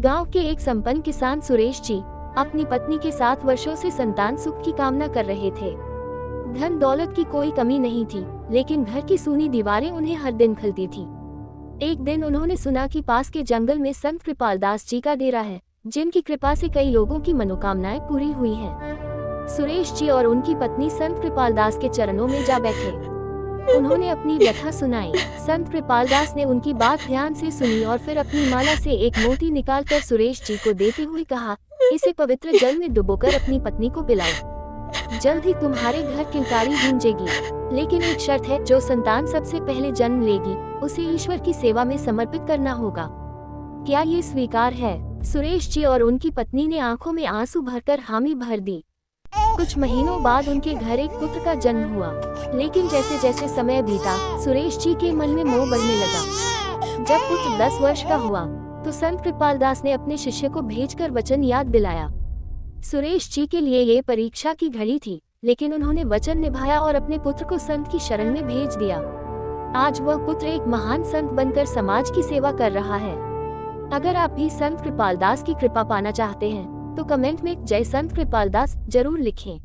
गांव के एक संपन्न किसान सुरेश जी अपनी पत्नी के साथ वर्षों से संतान सुख की कामना कर रहे थे। धन दौलत की कोई कमी नहीं थी, लेकिन घर की सूनी दीवारें उन्हें हर दिन खलती थी। एक दिन उन्होंने सुना कि पास के जंगल में संत कृपाल दास जी का डेरा है, जिनकी कृपा से कई लोगों की मनोकामनाएं पूरी हुई हैं। सुरेश जी और उनकी पत्नी संत कृपाल दास के चरणों में जा बैठे। उन्होंने अपनी व्यथा सुनाई। संत कृपाल दास ने उनकी बात ध्यान से सुनी और फिर अपनी माला से एक मोती निकालकर सुरेश जी को देते हुए कहा, इसे पवित्र जल में डुबोकर अपनी पत्नी को पिलाओ। जल्द ही तुम्हारे घर किलकारी गूंजेगी, लेकिन एक शर्त है, जो संतान सबसे पहले जन्म लेगी उसे ईश्वर की सेवा में समर्पित करना होगा। क्या ये स्वीकार है? सुरेश जी और उनकी पत्नी ने आंखों में आंसू भरकर हामी भर दी। कुछ महीनों बाद उनके घर एक पुत्र का जन्म हुआ, लेकिन जैसे जैसे समय बीता सुरेश जी के मन में मोह बढ़ने लगा। जब पुत्र 10 वर्ष का हुआ तो संत कृपाल दास ने अपने शिष्य को भेजकर वचन याद दिलाया। सुरेश जी के लिए ये परीक्षा की घड़ी थी, लेकिन उन्होंने वचन निभाया और अपने पुत्र को संत की शरण में भेज दिया। आज वह पुत्र एक महान संत बनकर समाज की सेवा कर रहा है। अगर आप भी संत कृपाल दास की कृपा पाना चाहते हैं तो कमेंट में जय संत कृपाल दास जरूर लिखें।